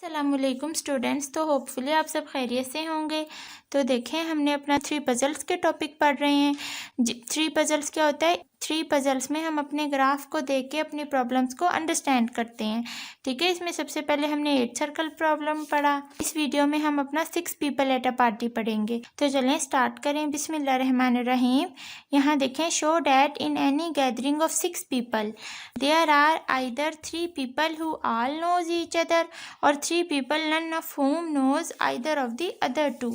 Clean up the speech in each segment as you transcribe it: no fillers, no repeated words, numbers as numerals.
अस्सलामुअलैकुम स्टूडेंट्स। तो होपफुली आप सब खैरियत से होंगे। तो देखें, हमने अपना 3 पजल्स के टॉपिक पढ़ रहे हैं। 3 पजल्स क्या होता है? 3 पजल्स में हम अपने ग्राफ को देख के अपनी प्रॉब्लम्स को अंडरस्टैंड करते हैं। ठीक है, इसमें सबसे पहले हमने 8 सर्कल प्रॉब्लम पढ़ा। इस वीडियो में हम अपना 6 पीपल एट अ पार्टी पढ़ेंगे। तो चलें स्टार्ट करें। बिस्मिल्लाहिर्रहमानिर्रहीम। यहाँ देखें, show that in any gathering of 6 people there are either 3 people who all knows each other और 3 people none of whom knows either of the other two।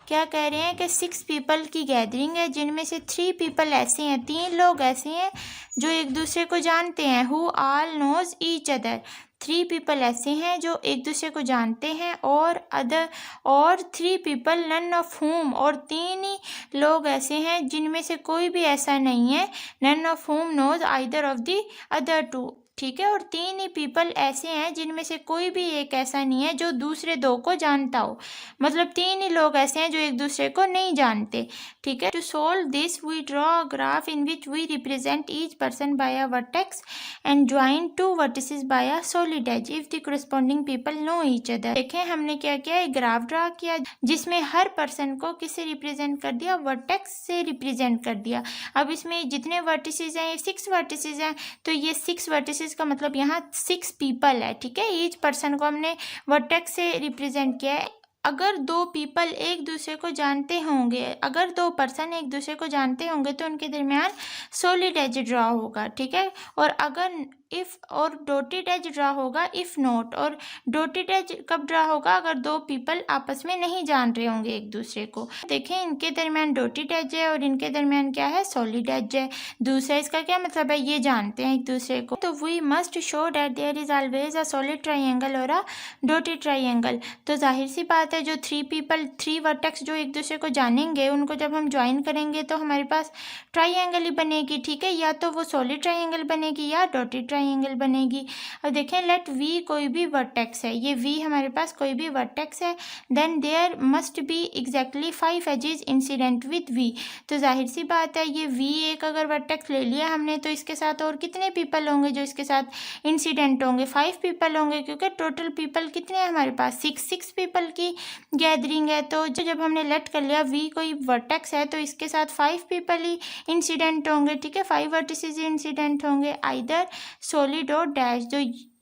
क्या कह रहे हैं कि 6 पीपल की गैदरिंग है जिनमें से 3 पीपल ऐसे हैं, 3 लोग ऐसे हैं जो एक दूसरे को जानते हैं। Who all knows each other, 3 people ऐसे हैं जो एक दूसरे को जानते हैं। और 3 पीपल नन ऑफ whom, और 3 ही लोग ऐसे हैं जिनमें से कोई भी ऐसा नहीं है। None of whom knows either of the other two। ठीक है, और 3 ही पीपल ऐसे हैं जिनमें से कोई भी एक ऐसा नहीं है जो दूसरे 2 को जानता हो। मतलब 3 ही लोग ऐसे हैं जो एक दूसरे को नहीं जानते। ठीक है, to solve this we draw a graph in which we represent each person by a vertex and join 2 vertices by a solid edge if the corresponding people know each other. देखें, हमने क्या किया, एक ग्राफ ड्रा किया जिसमें हर person को किससे represent कर दिया? वर्टेक्स से रिप्रेजेंट कर दिया। अब इसमें जितने वर्टिसेस हैं, ये 6 वर्टिसेस हैं, तो ये 6 वर्टिसेस का मतलब यहाँ 6 पीपल है। ठीक है, ईच पर्सन को हमने वर्टेक्स से रिप्रेजेंट किया है। अगर 2 पीपल एक दूसरे को जानते होंगे, अगर 2 पर्सन एक दूसरे को जानते होंगे तो उनके दरमियान सॉलिड एज ड्रॉ होगा। ठीक है, और अगर इफ़ और डॉटेड एज ड्रा होगा इफ़ नॉट। और डॉटेड एज कब ड्रा होगा? अगर 2 पीपल आपस में नहीं जान रहे होंगे एक दूसरे को। देखें, इनके दरमियान डॉटेड एज है और इनके दरमियान क्या है? सॉलिड एज है। दूसरा इसका क्या मतलब है? ये जानते हैं एक दूसरे को। तो we must show that there is always a solid triangle और अ डॉटेड ट्राइंगल। तो जाहिर सी बात है, जो 3 पीपल 3 वर्टेक्स जो एक दूसरे को जानेंगे, उनको जब हम ज्वाइन करेंगे तो हमारे पास ट्राइंगल ही बनेगी। ठीक है, या तो वो सॉलिड ट्राइंगल बनेगी या डॉटेड ट्राइंगल बनेगी। अब देखें, लेट वी कोई भी वर्टेक्स है, ये वी हमारे पास कोई भी वर्टेक्स है, then there must be exactly 5 edges incident with V. तो जाहिर सी बात है, ये वी एक अगर वर्टेक्स ले लिया हमने तो इसके साथ और कितने पीपल होंगे जो इसके साथ इंसिडेंट होंगे? 5 पीपल होंगे, क्योंकि टोटल पीपल कितने हैं हमारे पास? 6 पीपल की गैदरिंग है। तो जब हमने लेट कर लिया वी कोई वर्टेक्स है तो इसके साथ 5 पीपल ही इंसिडेंट होंगे। ठीक है, 5 वर्टिसेस इंसिडेंट होंगे, आइदर सॉलिड और डैश,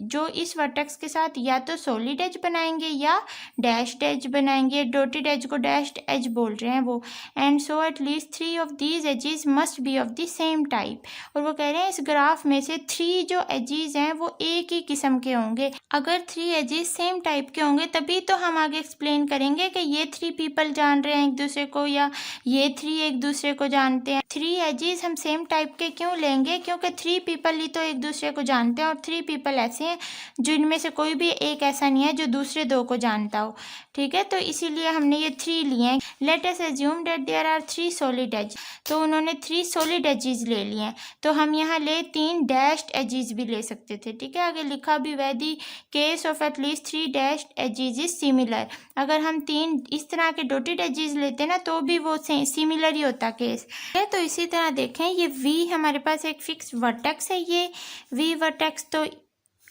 जो इस वर्टेक्स के साथ या तो सॉलिड एज बनाएंगे या डैश्ड एज बनाएंगे। डॉटेड एज को डैश्ड एज बोल रहे हैं वो। And so at least 3 of these edges must be of the same type. और वो कह रहे हैं इस ग्राफ में से 3 जो एजेस हैं वो एक ही किस्म के होंगे। अगर 3 एजेस सेम टाइप के होंगे तभी तो हम आगे एक्सप्लेन करेंगे कि ये 3 पीपल जान रहे हैं एक दूसरे को या ये 3 एक दूसरे को जानते हैं। 3 एजेस हम सेम टाइप के क्यों लेंगे? क्योंकि 3 पीपल ही तो एक दूसरे को जानते हैं और 3 पीपल ऐसे हैं जिनमें से कोई भी एक ऐसा नहीं है जो दूसरे 2 को जानता हो। ठीक है, तो इसीलिए हमने ये 3 लिए हैं। Let us assume that there are 3 solid edge. तो उन्होंने 3 सॉलिड एजेस ले लिए हैं, तो हम यहाँ ले 3 डैश्ड एजेस भी ले सकते थे। ठीक है, आगे लिखा भी वैदी case of at least 3 dashed edges is similar. अगर हम 3 इस तरह के डॉटेड एजेस लेते ना तो भी वो सिमिलर ही होता केस है। तो इसी तरह देखें, ये वी हमारे पास एक फिक्स वर्टेक्स है, ये वी वर्टेक्स। तो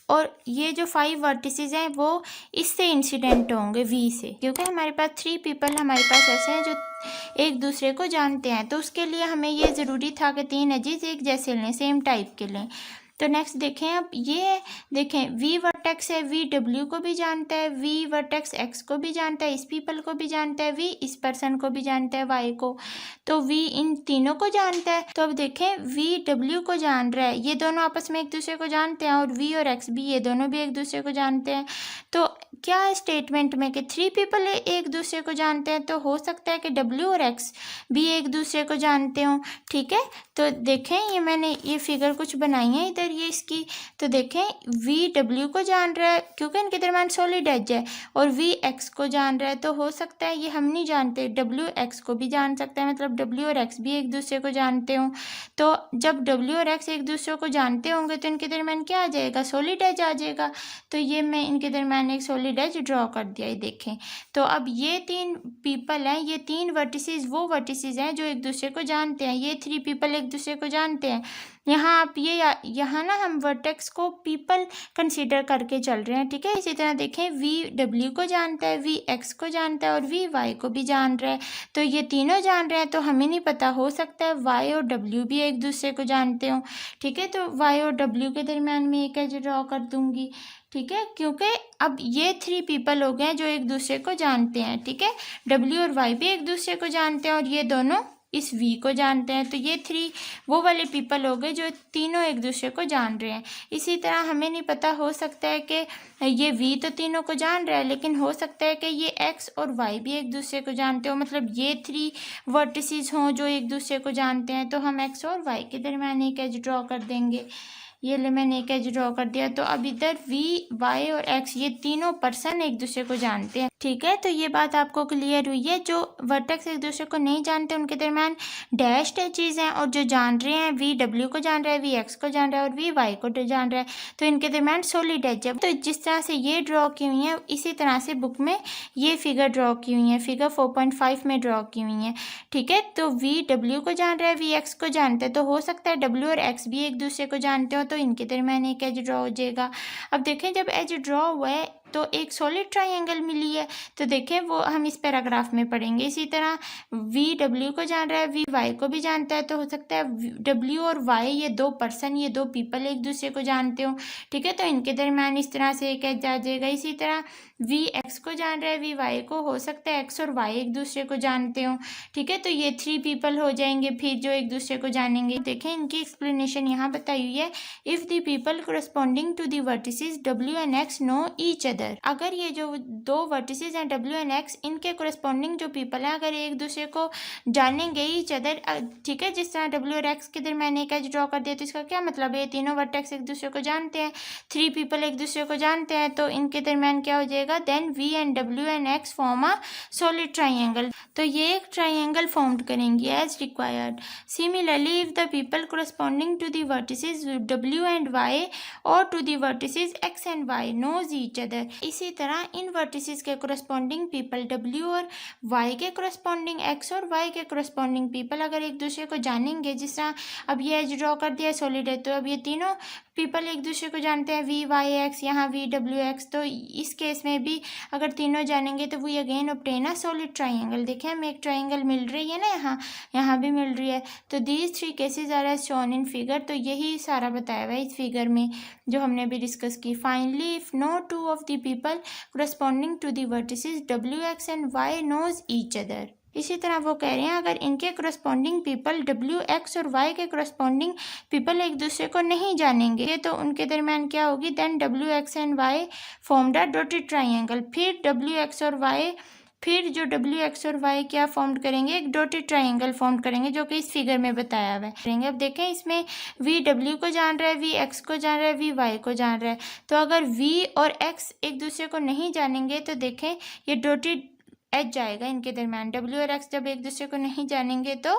और ये जो 5 वर्टिसेस हैं वो इससे इंसिडेंट होंगे वी से, क्योंकि हमारे पास 3 पीपल हमारे पास ऐसे हैं जो एक दूसरे को जानते हैं। तो उसके लिए हमें ये ज़रूरी था कि 3 एजेस एक जैसे लें, सेम टाइप के लें। तो नेक्स्ट देखें, अब ये देखें, वी वर्टेक्स है, वी डब्ल्यू को भी जानता है, वी वर्टेक्स एक्स को भी जानता है, इस पीपल को भी जानता है, वी इस पर्सन को भी जानता है, वाई को। तो वी इन तीनों को जानता है। तो अब देखें, वी डब्ल्यू को जान रहा है, ये दोनों आपस में एक दूसरे को जानते हैं, और वी और एक्स भी, ये दोनों भी एक दूसरे को जानते हैं। तो क्या है स्टेटमेंट में कि 3 पीपल एक दूसरे को जानते हैं, तो हो सकता है कि डब्ल्यू और एक्स भी एक दूसरे को जानते हों। ठीक है, तो देखें, ये मैंने ये फिगर कुछ बनाई है इधर ये इसकी। तो देखें, वी डब्ल्यू को जान रहा है क्योंकि इनके दरमियान सॉलिड एज है, और वी एक्स को जान रहा है। तो हो सकता है, ये हम नहीं जानते, डब्ल्यू एक्स को भी जान सकता है, मतलब डब्ल्यू और एक्स भी एक दूसरे को जानते हों। तो जब डब्ल्यू और एक्स एक दूसरे को जानते होंगे तो इनके दरमियान क्या आ जाएगा? सॉलिड एज आ जाएगा। तो ये मैं इनके दरमियान एक सॉलिड एज ड्रॉ कर दिया, ये देखें। तो अब ये 3 पीपल हैं, ये 3 वर्टिसेस वो वर्टिसेस हैं जो एक दूसरे को जानते हैं। ये 3 पीपल एक दूसरे को जानते हैं, यहाँ आप ये यहाँ ना हम वर्टेक्स को पीपल कंसीडर करके चल रहे हैं, ठीक है। इसी तरह देखें वी डब्ल्यू को जानता है, वी एक्स को जानता है और वी वाई को भी जान रहा है। तो ये तीनों जान रहे हैं, तो हमें नहीं पता, हो सकता है वाई और डब्ल्यू भी एक दूसरे को जानते हो, ठीक है। तो वाई और डब्ल्यू के दरमियान में एक एज ड्रॉ कर दूंगी, ठीक है, क्योंकि अब ये 3 पीपल हो गए हैं जो एक दूसरे को जानते हैं, ठीक है। डब्ल्यू और वाई भी एक दूसरे को जानते हैं और ये दोनों इस वी को जानते हैं। तो ये 3 वो वाले पीपल हो गए जो तीनों एक दूसरे को जान रहे हैं। इसी तरह हमें नहीं पता, हो सकता है कि ये वी तो तीनों को जान रहा है, लेकिन हो सकता है कि ये एक्स और वाई भी एक दूसरे को जानते हो, मतलब ये 3 वर्टिसेस हों जो एक दूसरे को जानते हैं। तो हम एक्स और वाई के दरमियान एक एज ड्रॉ कर देंगे। ये ले मैंने एक एज ड्रॉ कर दिया। तो अब इधर वी वाई और एक्स ये तीनों पर्सन एक दूसरे को जानते हैं, ठीक है। तो ये बात आपको क्लियर हुई है। जो वर्टेक्स एक दूसरे को नहीं जानते उनके दरमियान डैश्ड एजेस हैं, और जो जान रहे हैं वी डब्ल्यू को जान रहा है, वी एक्स को जान रहा है और वी वाई को जान रहा है, तो इनके दरमियान सॉलिड एज है। तो जिस तरह से ये ड्रॉ की हुई है इसी तरह से बुक में ये फिगर ड्रॉ की हुई है, फिगर 4.5 में ड्रॉ की हुई है, ठीक है। तो वी डब्ल्यू को जान रहा है, वी एक्स को जानते हैं, तो हो सकता है डब्ल्यू और एक्स भी एक दूसरे को जानते हो, तो इनके दरमियान एक एज ड्रॉ हो जाएगा। अब देखें जब एज ड्रॉ हुआ है तो एक सॉलिड ट्रायंगल मिली है, तो देखें वो हम इस पैराग्राफ में पढ़ेंगे। इसी तरह वी डब्ल्यू को जान रहा है, वी वाई को भी जानता है, तो हो सकता है डब्ल्यू और वाई ये 2 पर्सन, ये 2 पीपल एक दूसरे को जानते हो, ठीक है। तो इनके दरमियान इस तरह से एक एज आ जाएगा। इसी तरह वी एक्स को जान रहा है, वी वाई को, हो सकता है एक्स और वाई एक दूसरे को जानते हो, ठीक है। तो ये 3 पीपल हो जाएंगे फिर जो एक दूसरे को जानेंगे। देखें इनकी एक्सप्लेनेशन यहाँ बताई हुई है। If the people corresponding to the vertices W and X know each other, अगर ये जो 2 वर्टिसेस हैं W एंड X, इनके corresponding जो पीपल हैं अगर एक दूसरे को जानेंगे each other, ठीक है, जिस तरह W और X के दरमियान एक एज ड्रॉ कर दिया, तो इसका क्या मतलब है, ये तीनों वर्टेक्स एक दूसरे को जानते हैं, 3 पीपल एक दूसरे को जानते हैं, तो इनके दरमियान क्या हो जाएगा, then V and W and X form a solid triangle. तो ये एक ट्राइंगल फॉर्म करेंगे as required. Similarly if the people corresponding to the vertices W and Y और to the vertices X and Y knows each other, इसी तरह इन vertices के corresponding people W और वाई के कोरस्पॉन्डिंग एक्स और Y के कोरस्पॉन्डिंग पीपल अगर एक दूसरे को जानेंगे, जिस तरह अब ये एज ड्रॉ कर दिया सॉलिड है, तो अब ये तीनों पीपल एक दूसरे को जानते हैं, वी वाई एक्स, यहाँ वी डब्ल्यू एक्स, तो इस केस में भी अगर तीनों जानेंगे तो we again obtain a solid triangle. देखें हमें एक ट्राइंगल मिल रही है ना, यहाँ भी मिल रही है। तो these 3 cases are as shown in figure, तो यही सारा बताया हुआ है इस फिगर में जो हमने भी डिस्कस की। Finally if no 2 of the people corresponding to the vertices W X and Y knows each other, इसी तरह वो कह रहे हैं अगर इनके corresponding पीपल W X और Y के corresponding पीपल एक दूसरे को नहीं जानेंगे तो उनके दरमियान क्या होगी, then W X and Y formed a dotted triangle, फिर W X और Y फिर जो W X और Y क्या फॉर्म करेंगे, एक डॉटेड ट्राइंगल फॉर्म करेंगे जो कि इस फिगर में बताया हुआ है। अब देखें इसमें V W को जान रहा है, V X को जान रहा है, V Y को जान रहा है, तो अगर V और X एक दूसरे को नहीं जानेंगे तो देखें ये डॉटेड एज जाएगा इनके दरमियान। W और X जब एक दूसरे को नहीं जानेंगे तो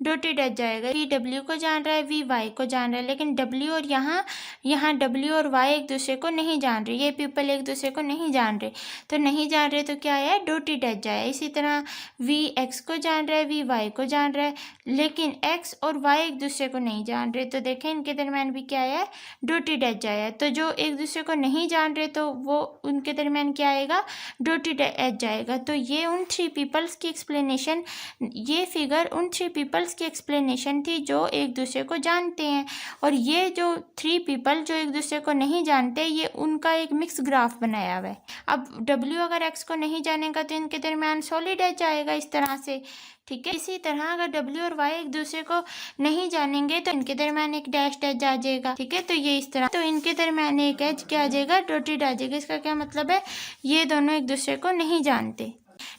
डॉटेड एज जाएगा। V W को जान रहा है, V Y को जान रहा है, लेकिन W और यहाँ W और Y एक दूसरे को नहीं जान रहे, ये पीपल एक दूसरे को नहीं जान रहे, तो नहीं जान रहे तो क्या है, डॉटेड एज जाए। इसी तरह V X को जान रहा है, V Y को जान रहा है, लेकिन X और Y एक दूसरे को नहीं जान रहे, तो देखें इनके दरमियान भी क्या है, डॉटेड एज आया। तो जो एक दूसरे को नहीं जान रहे तो वो उनके दरमियान क्या आएगा, डॉटेड एज जाएगा। तो ये उन 3 पीपल्स की एक्सप्लेनेशन, ये फिगर उन 3 पीपल्स की एक्सप्लेनेशन थी जो एक दूसरे को जानते हैं, और ये जो 3 पीपल जो एक दूसरे को नहीं जानते ये उनका एक मिक्स ग्राफ बनाया हुआ है। अब W अगर X को नहीं जानेगा तो इनके दरमियान सॉलिड एज आएगा इस तरह से, ठीक है। इसी तरह अगर W और Y एक दूसरे को नहीं जानेंगे तो इनके दरमियान एक डैश्ड एज आ जाएगा, ठीक है। तो ये इस तरह, तो इनके दरमियान एक एज क्या आ जाएगा, डॉटेड आ जाएगा। इसका क्या मतलब है, ये दोनों एक दूसरे को नहीं जानते,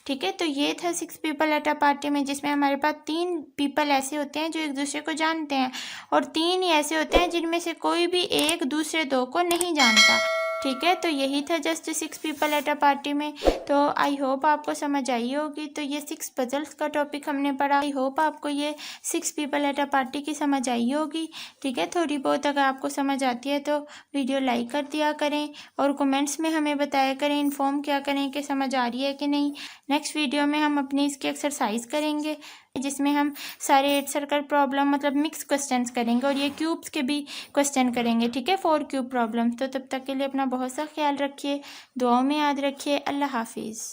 ठीक है। तो ये था 6 पीपल एट अ पार्टी में, जिसमें हमारे पास 3 पीपल ऐसे होते हैं जो एक दूसरे को जानते हैं और 3 ही ऐसे होते हैं जिनमें से कोई भी एक दूसरे 2 को नहीं जानता, ठीक है। तो यही था just 6 people at a party में। तो आई होप आपको समझ आई होगी। तो ये 6 पजल्स का टॉपिक हमने पढ़ा। आई होप आपको ये 6 पीपल एट अ पार्टी की समझ आई होगी, ठीक है। थोड़ी बहुत अगर आपको समझ आती है तो वीडियो लाइक कर दिया करें और कमेंट्स में हमें बताया करें, इन्फॉर्म किया करें कि समझ आ रही है कि नहीं। नेक्स्ट वीडियो में हम अपनी इसकी एक्सरसाइज करेंगे। जिसमें हम सारे 8 सर्कल प्रॉब्लम मतलब मिक्स क्वेश्चंस करेंगे और ये क्यूब्स के भी क्वेश्चन करेंगे, ठीक है, 4 क्यूब प्रॉब्लम। तो तब तक के लिए अपना बहुत सा ख्याल रखिए, दुआओं में याद रखिए। अल्लाह हाफिज़।